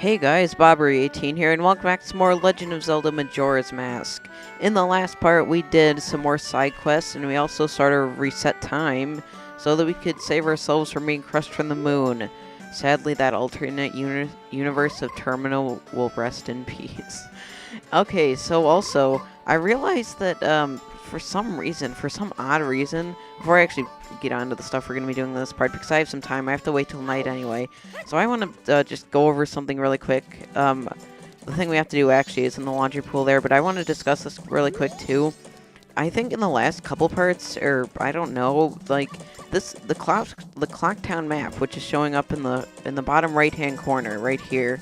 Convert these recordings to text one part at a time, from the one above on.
Hey guys, Bobbery18 here, and welcome back to some more Legend of Zelda Majora's Mask. In the last part, we did some more side quests, and we also sort of reset time so that we could save ourselves from being crushed from the moon. Sadly, that alternate universe of Terminal will rest in peace. Okay, so also, I realized that for some odd reason, before I actually get on to the stuff we're going to be doing in this part, because I have some time, I have to wait till night anyway. So I want to just go over something really quick. The thing we have to do actually is in the laundry pool there, but I want to discuss this really quick too. I think in the last couple parts, or I don't know, like the Clocktown map, which is showing up in the bottom right-hand corner right here.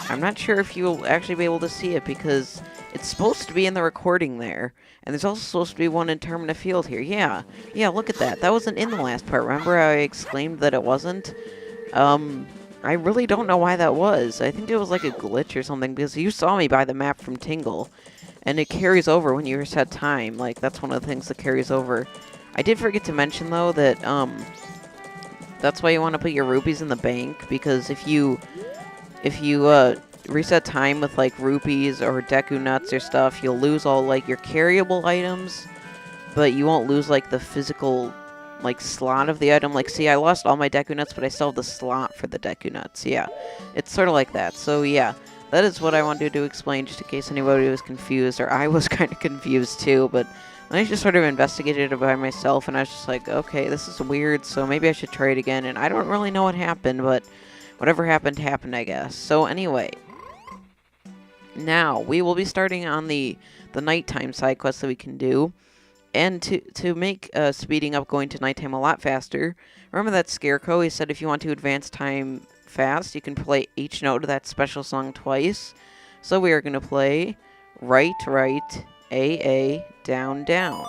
I'm not sure if you'll actually be able to see it because it's supposed to be in the recording there, and there's also supposed to be one in Termina Field here. Yeah, look at that. That wasn't in the last part. Remember how I exclaimed that it wasn't? I really don't know why that was. I think it was like a glitch or something, because you saw me buy the map from Tingle, and it carries over when you reset time. Like, that's one of the things that carries over. I did forget to mention, though, that, that's why you want to put your rupees in the bank, because if you reset time with, like, rupees or Deku Nuts or stuff, you'll lose all, like, your carryable items, but you won't lose, like, the physical, like, slot of the item. Like, see, I lost all my Deku Nuts, but I still have the slot for the Deku Nuts. Yeah, it's sort of like that. So, yeah, that is what I wanted to explain, just in case anybody was confused, or I was kind of confused, too, but then I just sort of investigated it by myself, and I was just like, okay, this is weird, so maybe I should try it again, and I don't really know what happened, but whatever happened, happened, I guess. So, anyway, now, we will be starting on the nighttime side quest that we can do. And to make speeding up going to nighttime a lot faster, remember that Scarecrow? He said if you want to advance time fast, you can play each note of that special song twice. So we are going to play Right, Right, A, Down, Down,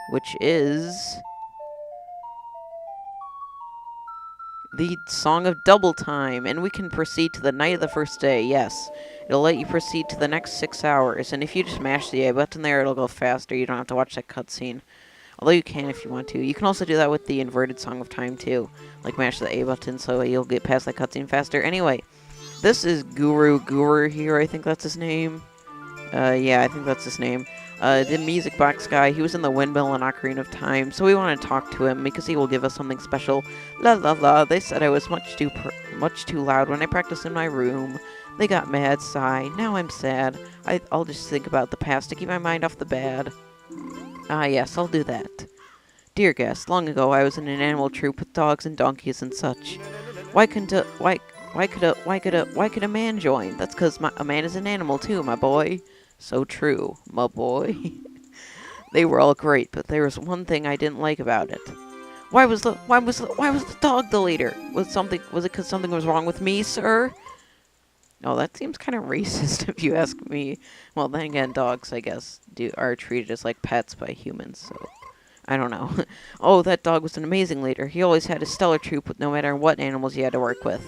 which is the Song of Double Time, and we can proceed to the night of the first day. Yes, it'll let you proceed to the next 6 hours, and if you just mash the A button there, it'll go faster. You don't have to watch that cutscene, although you can if you want to. You can also do that with the inverted Song of Time too, like mash the A button so you'll get past that cutscene faster. Anyway, this is Guru here, I think that's his name. Yeah, I think that's his name. The music box guy, he was in the Windmill and Ocarina of Time, so we want to talk to him because he will give us something special. La la la, they said I was much too loud when I practiced in my room. They got mad, sigh, now I'm sad. I'll just think about the past to keep my mind off the bad. Ah yes, I'll do that. Dear guest, long ago I was in an animal troupe with dogs and donkeys and such. Why could a man join? That's 'cause a man is an animal too, my boy. So true, my boy. They were all great, but there was one thing I didn't like about it. Why was the dog the leader? Was it 'cause something was wrong with me, sir? Oh, that seems kind of racist if you ask me. Well, then again, dogs, I guess, are treated as like pets by humans, so I don't know. Oh, that dog was an amazing leader. He always had a stellar troop with no matter what animals he had to work with.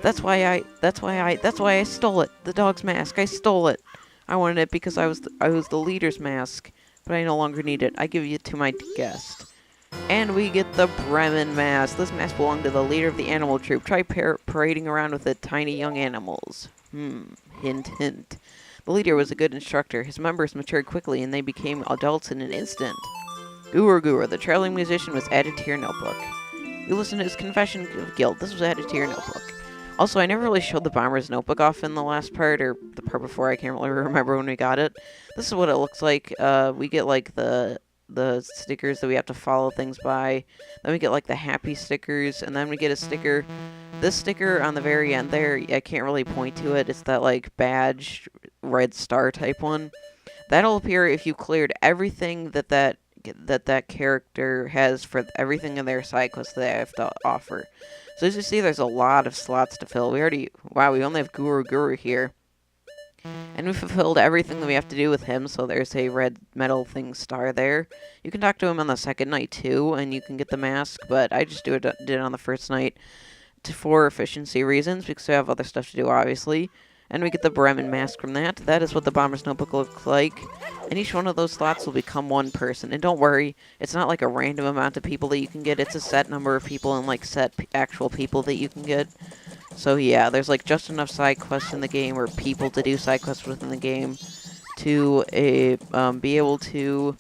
That's why I stole it. The dog's mask. I stole it. I wanted it because I was the leader's mask, but I no longer need it. I give it to my guest. And we get the Bremen mask. This mask belonged to the leader of the animal troop. Try parading around with it, tiny young animals. Hint, hint. The leader was a good instructor. His members matured quickly, and they became adults in an instant. Guru, the traveling musician, was added to your notebook. You listen to his confession of guilt. This was added to your notebook. Also, I never really showed the bomber's notebook off in the last part, or the part before. I can't really remember when we got it. This is what it looks like. We get, like, the stickers that we have to follow things by. Then we get, like, the happy stickers, and then we get a sticker. This sticker on the very end there, I can't really point to it. It's that, like, badge, red star type one. That'll appear if you cleared everything that character has for everything in their side quest that they have to offer. So as you see, there's a lot of slots to fill. We only have Guru here. And we fulfilled everything that we have to do with him, so there's a red metal thing star there. You can talk to him on the second night too, and you can get the mask, but I just did it on the first night for efficiency reasons, because we have other stuff to do, obviously. And we get the Bremen mask from that. That is what the bomber's notebook looks like. And each one of those slots will become one person. And don't worry, it's not like a random amount of people that you can get. It's a set number of people and like set actual people that you can get. So yeah, there's like just enough side quests in the game, or people to do side quests within the game, to be able to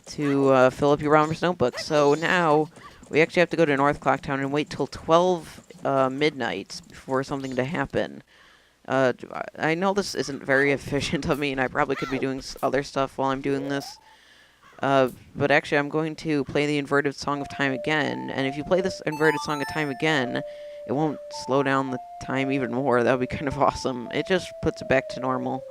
fill up your Rommer's notebook. So now we actually have to go to North Clocktown and wait till 12 midnight for something to happen. I know this isn't very efficient of me, and I probably could be doing other stuff while I'm doing this. But actually, I'm going to play the Inverted Song of Time again, and if you play this Inverted Song of Time again, it won't slow down the time even more. That would be kind of awesome. It just puts it back to normal.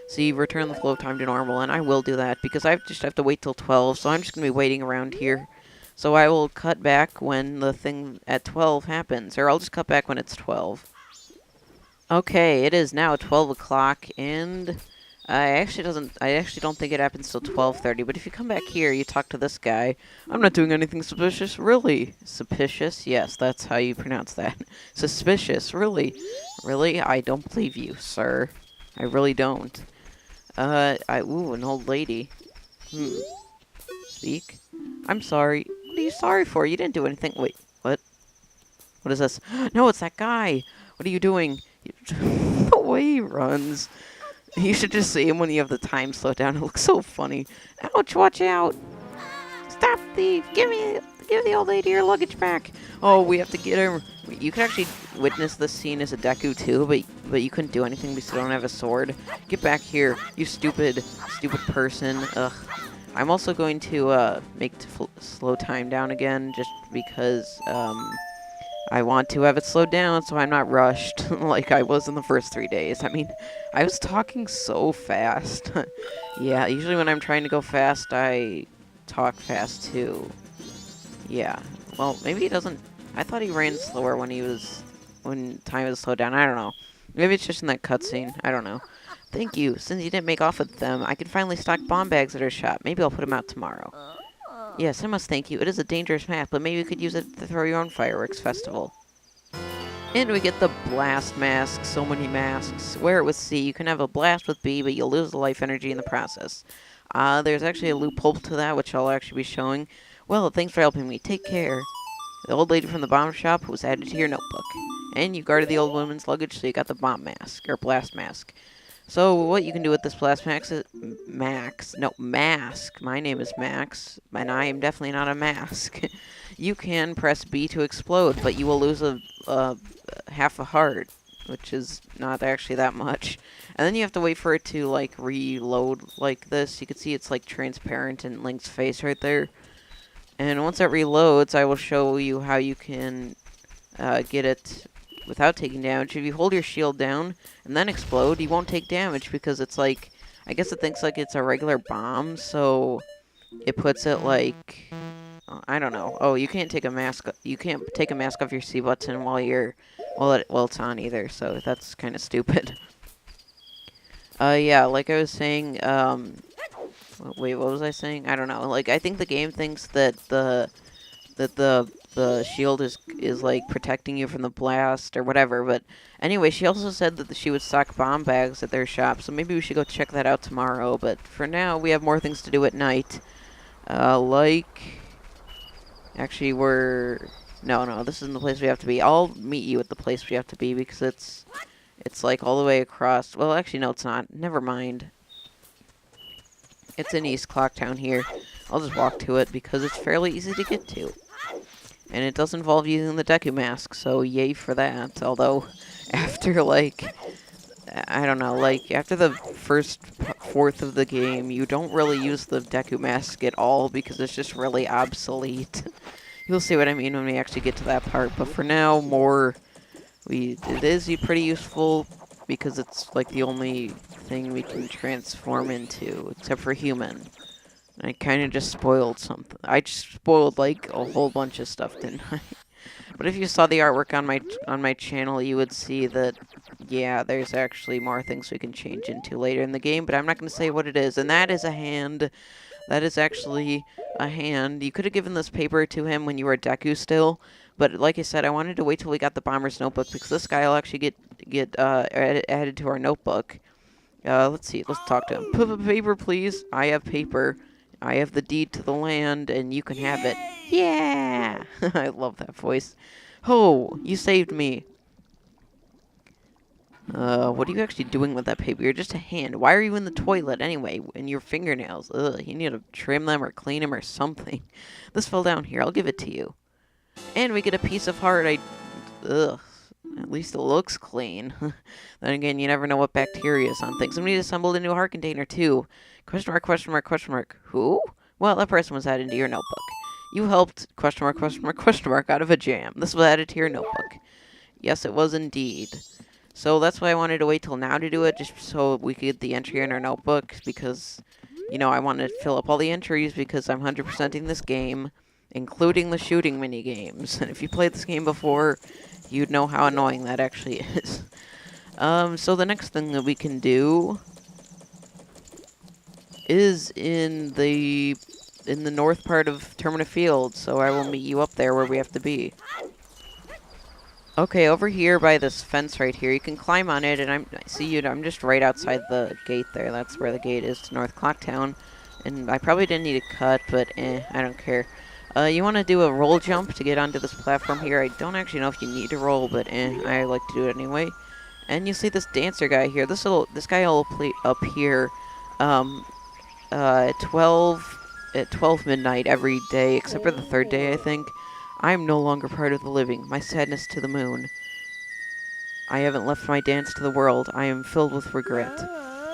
So you return the flow of time to normal, and I will do that, because I just have to wait till 12, so I'm just going to be waiting around here. So I will cut back when the thing at 12 happens, or I'll just cut back when it's 12. Okay, it is now 12 o'clock, and I actually don't think it happens till 12:30, but if you come back here, you talk to this guy. I'm not doing anything suspicious, really. Suspicious? Yes, that's how you pronounce that. Suspicious, really. Really? I don't believe you, sir. I really don't. Ooh, an old lady. Speak? I'm sorry. What are you sorry for? You didn't do anything. Wait, what? What is this? No, it's that guy. What are you doing? The way he runs. You should just see him when you have the time slowed down. It looks so funny. Ouch, watch out. Stop thief. Give the old lady your luggage back. Oh, we have to get her. You could actually witness this scene as a Deku too, but you couldn't do anything because you don't have a sword. Get back here, you stupid person. Ugh. I'm also going to make slow time down again, just because I want to have it slowed down so I'm not rushed like I was in the first 3 days. I mean, I was talking so fast. Yeah, usually when I'm trying to go fast, I talk fast too. Yeah. Well, maybe he doesn't. I thought he ran slower when time was slowed down. I don't know. Maybe it's just in that cutscene. I don't know. Thank you. Since you didn't make off with them, I can finally stock bomb bags at our shop. Maybe I'll put them out tomorrow. Yes, I must thank you. It is a dangerous map, but maybe you could use it to throw your own fireworks festival. And we get the blast mask. So many masks. Wear it with C. You can have a blast with B, but you'll lose the life energy in the process. There's actually a loophole to that, which I'll actually be showing. Well, thanks for helping me. Take care. The old lady from the bomb shop was added to your notebook. And you guarded the old woman's luggage, so you got the bomb mask, or blast mask. So what you can do with this blast mask is... mask. My name is Max, and I am definitely not a mask. You can press B to explode, but you will lose a half a heart, which is not actually that much. And then you have to wait for it to, like, reload like this. You can see it's, like, transparent in Link's face right there. And once it reloads, I will show you how you can get it without taking damage. If you hold your shield down and then explode, you won't take damage because it's like, I guess it thinks like it's a regular bomb, so it puts it like, I don't know. Oh, you can't take a mask. You can't take a mask off your C button while it's on either. So that's kind of stupid. Yeah, like I was saying. Wait, what was I saying? I don't know. Like, I think the game thinks that the shield is like protecting you from the blast or whatever. But anyway, she also said that she would stock bomb bags at their shop, so maybe we should go check that out tomorrow. But for now, we have more things to do at night. Actually, no, this isn't the place we have to be. I'll meet you at the place we have to be because it's like all the way across. Well, actually, no, it's not. Never mind. It's in East Clocktown here. I'll just walk to it because it's fairly easy to get to. And it does involve using the Deku mask, so yay for that. Although, after, like, I don't know, like, after the first fourth of the game, you don't really use the Deku mask at all because it's just really obsolete. You'll see what I mean when we actually get to that part. But for now, it is pretty useful because it's, like, the only thing we can transform into, except for human. And I kind of just spoiled something. I just spoiled, like, a whole bunch of stuff, didn't I? But if you saw the artwork on my channel, you would see that, yeah, there's actually more things we can change into later in the game, but I'm not going to say what it is. And that is a hand. That is actually a hand. You could have given this paper to him when you were Deku still, but like I said, I wanted to wait till we got the Bomber's Notebook, because this guy will actually get added to our notebook. Let's see. Let's talk to him. Paper, please. I have paper. I have the deed to the land, and you can have it. Yeah! I love that voice. Oh, you saved me. What are you actually doing with that paper? You're just a hand. Why are you in the toilet anyway? And your fingernails. Ugh, you need to trim them or clean them or something. This fell down here. I'll give it to you. And we get a piece of heart. Ugh. At least it looks clean. Then again, you never know what bacteria is on things. Somebody assembled a new heart container too. Question mark, question mark, question mark. Who? Well, that person was added to your notebook. You helped, question mark, question mark, question mark, out of a jam. This was added to your notebook. Yes, it was indeed. So that's why I wanted to wait till now to do it, just so we could get the entry in our notebook, because, you know, I wanted to fill up all the entries because I'm 100%ing this game, including the shooting mini games. And if you played this game before, you'd know how annoying that actually is. So the next thing that we can do is in the north part of Termina Field, so I will meet you up there where we have to be. Okay, over here by this fence right here, you can climb on it, and I'm just right outside the gate there. That's where the gate is to North Clocktown. And I probably didn't need a cut, but I don't care. You want to do a roll jump to get onto this platform here. I don't actually know if you need to roll, but I like to do it anyway. And you see this dancer guy here. This guy will play up here at 12 midnight every day, except for the third day, I think. I am no longer part of the living, my sadness to the moon. I haven't left my dance to the world. I am filled with regret.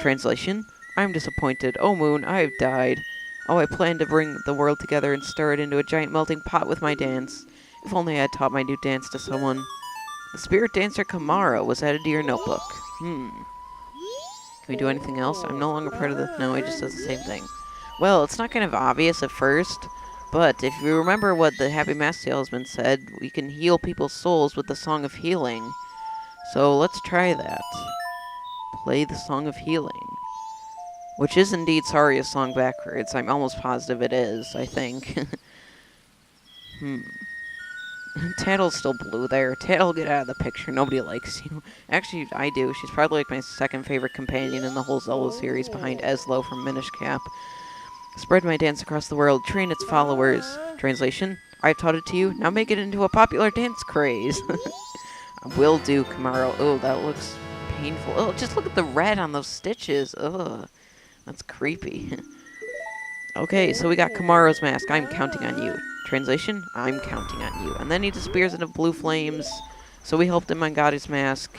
Translation: I am disappointed. Oh, moon, I have died. Oh, I planned to bring the world together and stir it into a giant melting pot with my dance. If only I had taught my new dance to someone. The spirit dancer Kamara was added to your notebook. Can we do anything else? I'm no longer part of the... No, it just says the same thing. Well, it's not kind of obvious at first, but if you remember what the Happy Mask Salesman said, we can heal people's souls with the Song of Healing. So let's try that. Play the Song of Healing. Which is indeed Saria's song backwards. I'm almost positive it is, I think. Tattle's still blue there. Tattle, get out of the picture. Nobody likes you. Actually, I do. She's probably like my second favorite companion in the whole Zelda series behind Eslo from Minish Cap. Spread my dance across the world. Train its followers. Translation: I've taught it to you. Now make it into a popular dance craze. Will do, Kamaro. Oh, that looks painful. Oh, just look at the red on those stitches. Ugh. That's creepy. Okay, so we got Kamaro's mask. I'm counting on you. Translation: I'm counting on you. And then he disappears into blue flames. So we helped him on God's mask.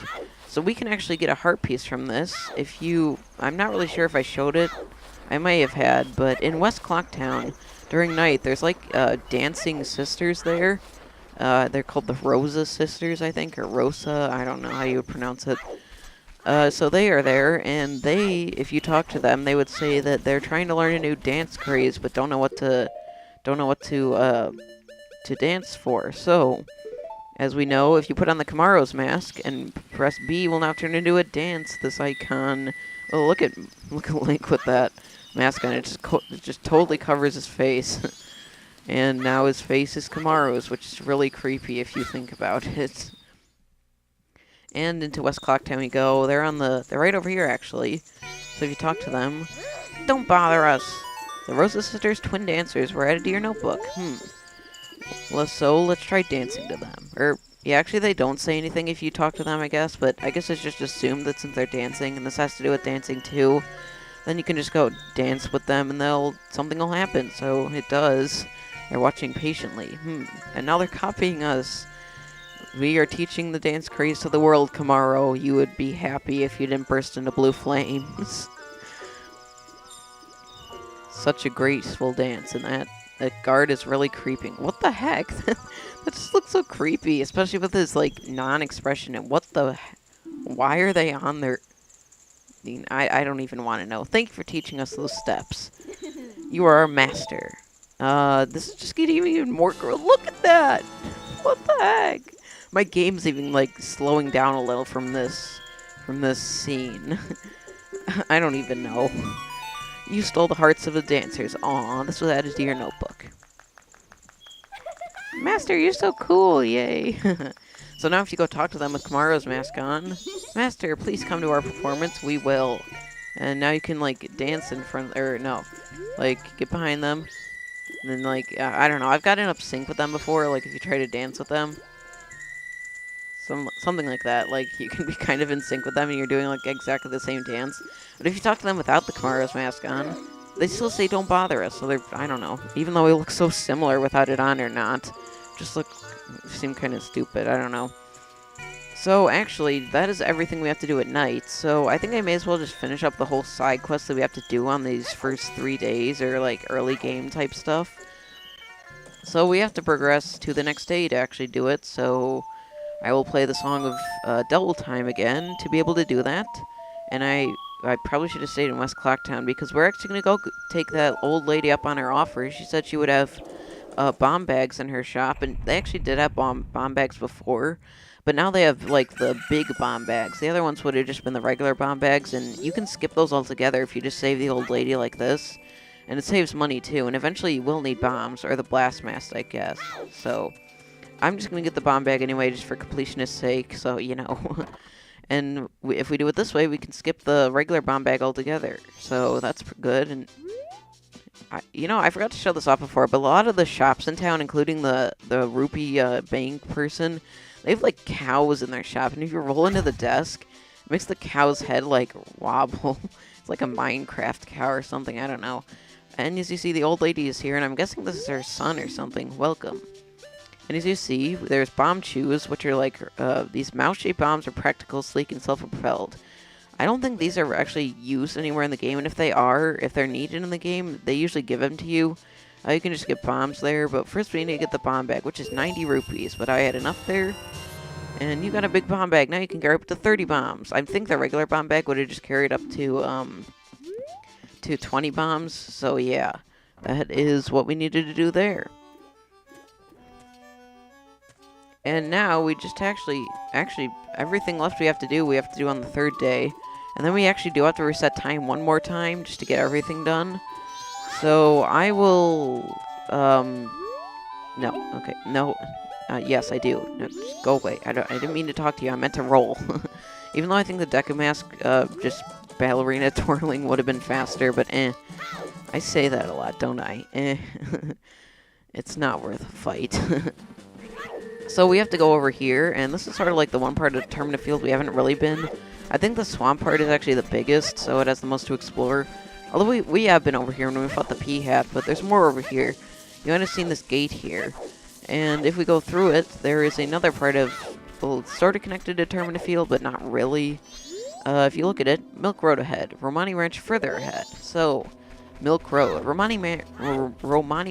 So we can actually get a heart piece from this. I'm not really sure if I showed it. I may have had, but in West Clocktown, during night, there's like dancing sisters there. They're called the Rosa Sisters, I think, or Rosa. I don't know how you would pronounce it. So they are there, and if you talk to them, they would say that they're trying to learn a new dance craze, but don't know what to dance for. So, as we know, if you put on the Kamaro's mask and press B, will now turn into a dance. This icon. Oh, look at Link with that mask on. It just totally covers his face. And now his face is Kamaro's, which is really creepy if you think about it. And into West Clocktown we go. They're right over here, actually. So if you talk to them, don't bother us. The Rosa Sisters, twin dancers, were added to your notebook. So let's try dancing to them. Yeah, actually they don't say anything if you talk to them, I guess. But I guess it's just assumed that since they're dancing, and this has to do with dancing too, then you can just go dance with them and something will happen. So it does. They're watching patiently. And now they're copying us. We are teaching the dance craze to the world, Kamaro. You would be happy if you didn't burst into blue flames. Such a graceful dance, and that guard is really creeping. What the heck? That just looks so creepy, especially with his, like, non-expression. And why are they on their... I don't even want to know. Thank you for teaching us those steps. You are our master. This is just getting even more... Look at that! What the heck? My game's even, like, slowing down a little from this scene. I don't even know. You stole the hearts of the dancers. Aw, this was added to your notebook. Master, you're so cool, yay. So now if you go talk to them with Kamaro's mask on, Master, please come to our performance, we will. And now you can, like, dance in front, get behind them. And then, like, I don't know, I've gotten up sync with them before, like, if you try to dance with them. something like that. Like, you can be kind of in sync with them and you're doing, like, exactly the same dance. But if you talk to them without the Kamaro's mask on, they still say don't bother us. So they're, I don't know. Even though we look so similar without it on or not, just seem kind of stupid. I don't know. So, actually, that is everything we have to do at night. So, I think I may as well just finish up the whole side quest that we have to do on these first 3 days, or, like, early game type stuff. So, we have to progress to the next day to actually do it, so I will play the song of Double Time again to be able to do that. And I probably should have stayed in West Clocktown, because we're actually going to go take that old lady up on her offer. She said she would have bomb bags in her shop, and they actually did have bomb bags before. But now they have, like, the big bomb bags. The other ones would have just been the regular bomb bags, and you can skip those altogether if you just save the old lady like this. And it saves money, too, and eventually you will need bombs, or the blast mask, I guess. So, I'm just going to get the bomb bag anyway, just for completionist's sake, so, you know. And if we do it this way, we can skip the regular bomb bag altogether. So, that's good, and I forgot to show this off before, but a lot of the shops in town, including the rupee bank person, they have, like, cows in their shop, and if you roll into the desk, it makes the cow's head, like, wobble. It's like a Minecraft cow or something, I don't know. And as you see, the old lady is here, and I'm guessing this is her son or something. Welcome. And as you see, there's bomb chews, which are, like, these mouse-shaped bombs are practical, sleek, and self-propelled. I don't think these are actually used anywhere in the game, and if they're needed in the game, they usually give them to you. You can just get bombs there, but first we need to get the bomb bag, which is 90 rupees, but I had enough there. And you got a big bomb bag. Now you can carry up to 30 bombs. I think the regular bomb bag would have just carried up to 20 bombs, so yeah. That is what we needed to do there. And now we just actually, everything left we have to do on the 3rd day. And then we actually do have to reset time one more time just to get everything done. So I will, no, okay, no, yes, I do. No, just go away. I didn't mean to talk to you. I meant to roll. Even though I think the Deca Mask, just ballerina twirling would have been faster, but I say that a lot, don't I? It's not worth a fight. So we have to go over here, and this is sort of like the one part of the Termina Field we haven't really been. I think the swamp part is actually the biggest, so it has the most to explore. Although we have been over here when we fought the P-Hat, but there's more over here. You might have seen this gate here. And if we go through it, there is another part of, well, it's sort of connected to Termina Field, but not really. If you look at it, Milk Road ahead, Romani Ranch further ahead. So, Milk Road. Romani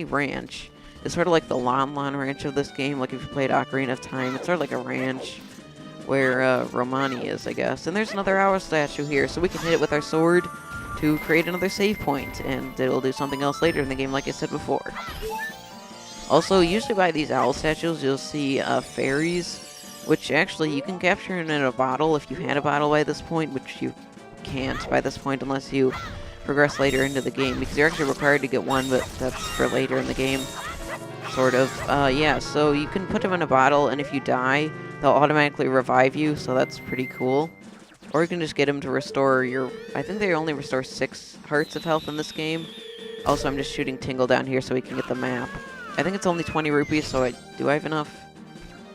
Ranch is sort of like the Lon Ranch of this game. Like if you played Ocarina of Time, it's sort of like a ranch where Romani is, I guess. And there's another owl statue here, so we can hit it with our sword to create another save point, and it'll do something else later in the game, like I said before. Also, usually by these owl statues, you'll see fairies, which actually you can capture in a bottle if you had a bottle by this point, which you can't by this point unless you progress later into the game, because you're actually required to get one, but that's for later in the game, sort of. Yeah, so you can put them in a bottle, and if you die, they'll automatically revive you, so that's pretty cool. Or you can just get them to restore your... I think they only restore 6 hearts of health in this game. Also, I'm just shooting Tingle down here so we can get the map. I think it's only 20 rupees, so do I have enough?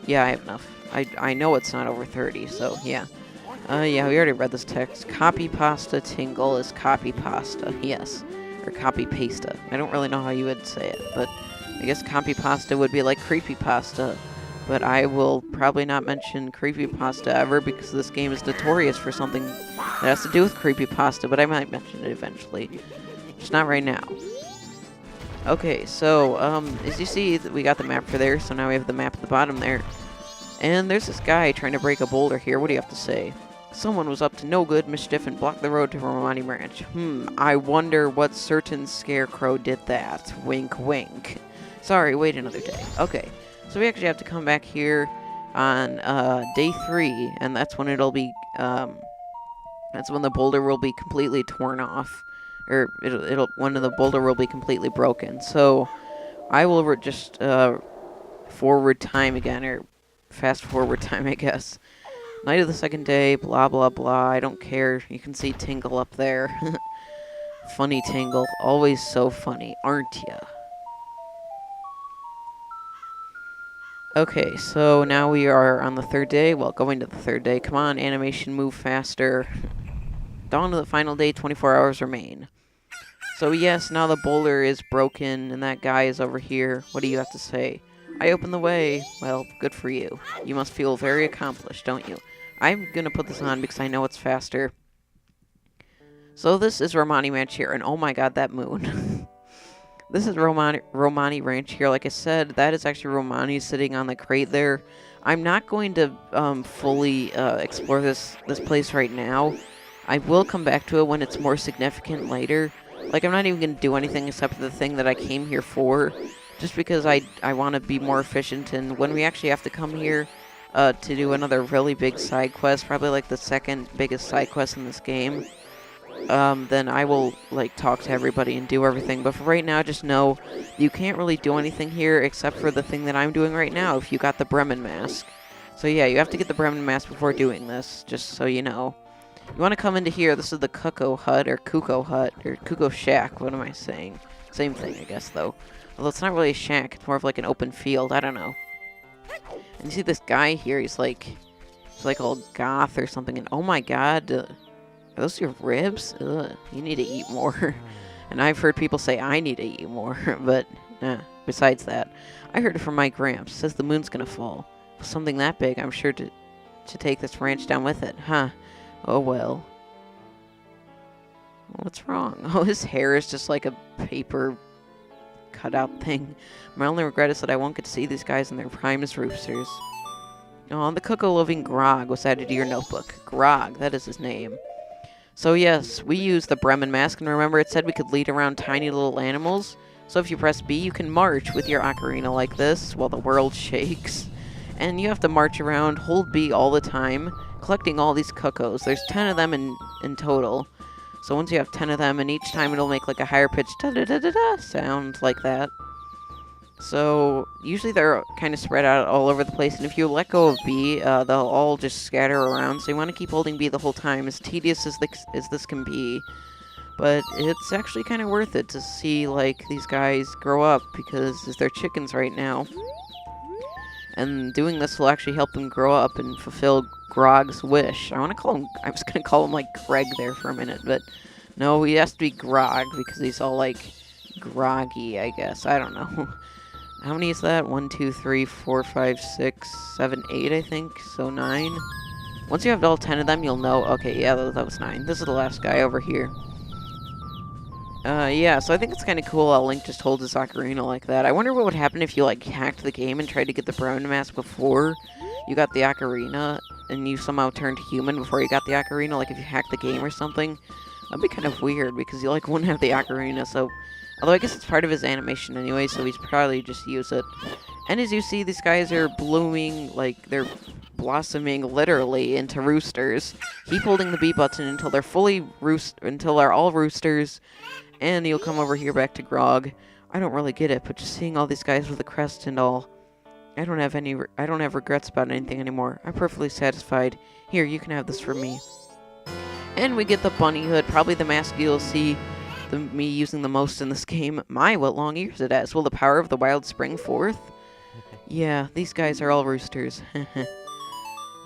Yeah, I have enough. I know it's not over 30, so yeah. Yeah, we already read this text. Copy pasta Tingle is copy pasta, yes. Or copy pasta. I don't really know how you would say it, but I guess copy pasta would be like creepy pasta. But I will probably not mention creepypasta ever because this game is notorious for something that has to do with creepypasta, but I might mention it eventually. Just not right now. Okay, so, as you see, we got the map for there, so now we have the map at the bottom there. And there's this guy trying to break a boulder here. What do you have to say? Someone was up to no good mischief and blocked the road to Romani Ranch. I wonder what certain scarecrow did that. Wink, wink. Sorry, wait another day. Okay. So we actually have to come back here on day 3, and that's when it'll be, that's when the boulder will be completely torn off, or when the boulder will be completely broken. So I will just forward time again, or fast forward time, I guess. Night of the 2nd day, blah blah blah. I don't care. You can see Tingle up there. Funny Tingle, always so funny, aren't ya? Okay, so now we are on the third day. Well, going to the third day. Come on, animation, move faster. Dawn of the final day, 24 hours remain. So yes, now the boulder is broken and that guy is over here. What do you have to say? I opened the way. Well, good for you. You must feel very accomplished, don't you? I'm gonna put this on because I know it's faster. So this is Romani Ranch here, and oh my god, that moon. This is Romani Ranch here. Like I said, that is actually Romani sitting on the crate there. I'm not going to fully explore this place right now. I will come back to it when it's more significant later. Like, I'm not even going to do anything except for the thing that I came here for, just because I want to be more efficient. And when we actually have to come here to do another really big side quest, probably like the second biggest side quest in this game, then I will, like, talk to everybody and do everything. But for right now, just know you can't really do anything here except for the thing that I'm doing right now if you got the Bremen mask. So yeah, you have to get the Bremen mask before doing this, just so you know. You want to come into here. This is the Kuko Hut, or Kuko Shack. What am I saying? Same thing, I guess, though. Although it's not really a shack. It's more of like an open field. I don't know. And you see this guy here. He's like all goth or something. And oh my god, are those your ribs? Ugh, you need to eat more. And I've heard people say I need to eat more. But besides that, I heard it from my gramps. Says the moon's gonna fall. Something that big, I'm sure to take this ranch down with it. Huh. Oh well. What's wrong? Oh, his hair is just like a paper cutout thing. My only regret is that I won't get to see these guys in their prime as roosters. Oh, the Cocoa-loving Grog was added to your notebook. Grog, that is his name. So yes, we used the Bremen mask, and remember it said we could lead around tiny little animals? So if you press B, you can march with your ocarina like this while the world shakes. And you have to march around, hold B all the time, collecting all these cuckoos. There's 10 of them in total. So once you have 10 of them, and each time it'll make like a higher pitched da-da-da-da-da sound like that. So usually they're kind of spread out all over the place, and if you let go of B, they'll all just scatter around. So you want to keep holding B the whole time, as tedious as this can be. But it's actually kind of worth it to see like these guys grow up, because they're chickens right now. And doing this will actually help them grow up and fulfill Grog's wish. I was going to call him like Greg there for a minute, but no, he has to be Grog because he's all like groggy, I guess. I don't know. How many is that? 1, 2, 3, 4, 5, 6, 7, 8, I think. So 9. Once you have all 10 of them, you'll know. Okay, yeah, that was 9. This is the last guy over here. Yeah, so I think it's kind of cool how Link just holds his ocarina like that. I wonder what would happen if you, like, hacked the game and tried to get the Bremen mask before you got the ocarina, and you somehow turned human before you got the ocarina, like if you hacked the game or something. That'd be kind of weird, because you, like, wouldn't have the ocarina, so... Although I guess it's part of his animation anyway, so he's probably just use it. And as you see, these guys are blooming, like, they're blossoming literally into roosters. Keep holding the B button until they're until they're all roosters. And you'll come over here back to Grog. I don't really get it, but just seeing all these guys with a crest and all, I don't have regrets about anything anymore. I'm perfectly satisfied. Here, you can have this for me. And we get the bunny hood, probably the mask you'll see me using the most in this game. My, what long ears it has. Will the power of the wild spring forth? Yeah, these guys are all roosters.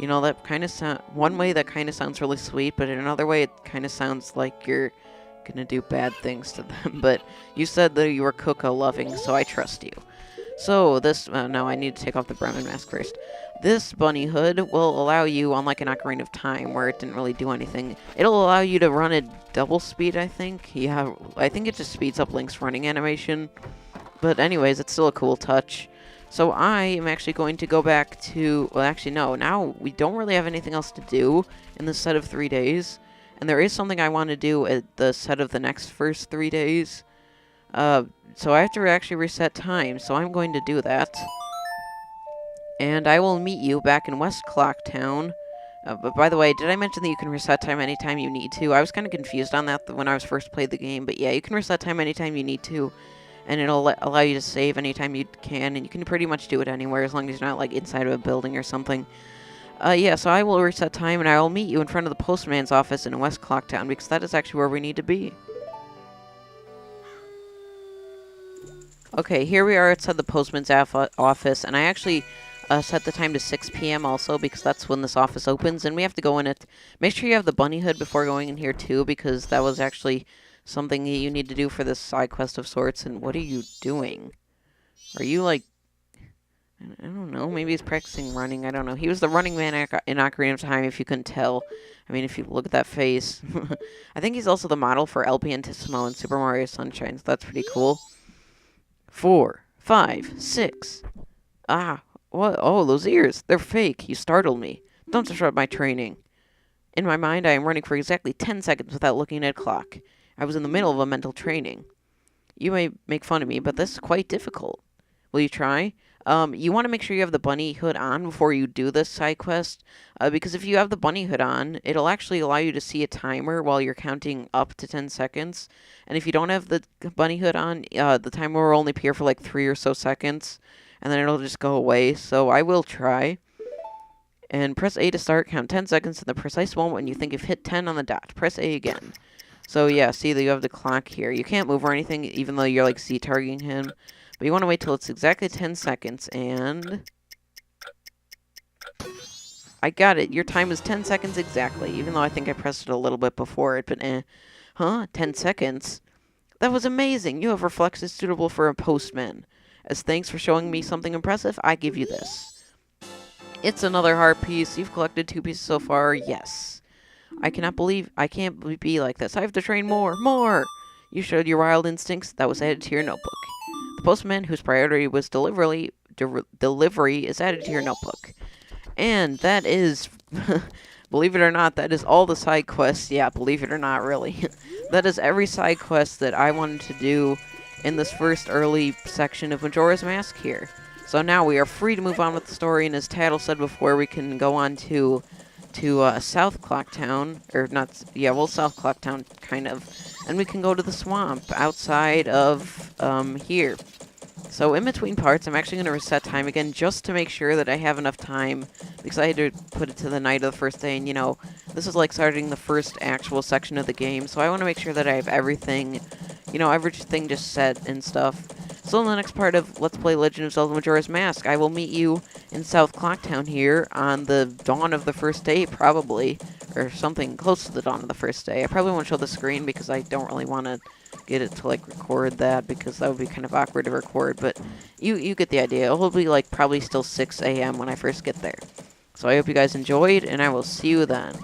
You know, that kind of one way that kind of sounds really sweet, but in another way it kind of sounds like you're gonna do bad things to them. But you said that you were Coco loving, so I trust you. So this, no, I need to take off the Bremen mask first. This bunny hood will allow you, unlike an Ocarina of Time, where it didn't really do anything, it'll allow you to run at double speed, I think. Yeah, I think it just speeds up Link's running animation. But anyways, it's still a cool touch. So I am actually going to go back to, well, actually, no, now we don't really have anything else to do in this set of 3 days. And there is something I want to do at the set of the first 3 days. So I have to actually reset time, so I'm going to do that. And I will meet you back in West Clocktown. But by the way, did I mention that you can reset time anytime you need to? I was kind of confused on that when I was first played the game, but yeah, you can reset time anytime you need to. And it'll allow you to save anytime you can, and you can pretty much do it anywhere as long as you're not, like, inside of a building or something. Yeah, so I will reset time, and I will meet you in front of the postman's office in West Clocktown, because that is actually where we need to be. Okay, here we are outside the postman's office, and I actually Set the time to 6 p.m. also, because that's when this office opens, and we have to go in it. Make sure you have the bunny hood before going in here, too, because that was actually something that you need to do for this side quest of sorts. And what are you doing? Are you, like... I don't know. Maybe he's practicing running. I don't know. He was the running man in Ocarina of Time, if you couldn't tell. I mean, if you look at that face. I think he's also the model for El Pianissimo in Super Mario Sunshine, so that's pretty cool. 4, 5, 6. Ah, what? Oh, those ears. They're fake. You startled me. Don't disrupt my training. In my mind, I am running for exactly 10 seconds without looking at a clock. I was in the middle of a mental training. You may make fun of me, but this is quite difficult. Will you try? You want to make sure you have the bunny hood on before you do this side quest, because if you have the bunny hood on, it'll actually allow you to see a timer while you're counting up to 10 seconds. And if you don't have the bunny hood on, the timer will only appear for like 3 or so seconds, and then it'll just go away. So I will try. And press A to start. Count 10 seconds to the precise moment when you think you've hit 10 on the dot. Press A again. So yeah, see that you have the clock here. You can't move or anything, even though you're like Z-targeting him. But you want to wait till it's exactly 10 seconds, and... I got it. Your time is 10 seconds exactly, even though I think I pressed it a little bit before it, but Huh? 10 seconds? That was amazing. You have reflexes suitable for a postman. As thanks for showing me something impressive, I give you this. It's another heart piece. You've collected 2 pieces so far. Yes. I can't be like this. I have to train more. More! You showed your wild instincts. That was added to your notebook. The postman, whose priority was delivery is added to your notebook. And that is, believe it or not, that is all the side quests. Yeah, believe it or not, really. That is every side quest that I wanted to do in this first early section of Majora's Mask here. So now we are free to move on with the story, and as Tattle said before, we can go on to South Clocktown, or not, yeah, well, South Clocktown, kind of. And we can go to the swamp outside of, here. So in between parts, I'm actually going to reset time again just to make sure that I have enough time, because I had to put it to the night of the first day, and, you know, this is like starting the first actual section of the game, so I want to make sure that I have everything, you know, everything just set and stuff. So in the next part of Let's Play Legend of Zelda Majora's Mask, I will meet you in South Clocktown here on the dawn of the first day, probably, or something close to the dawn of the first day. I probably won't show the screen because I don't really want to get it to, like, record that, because that would be kind of awkward to record, but you get the idea. It'll be, like, probably still 6 a.m. when I first get there. So I hope you guys enjoyed, and I will see you then.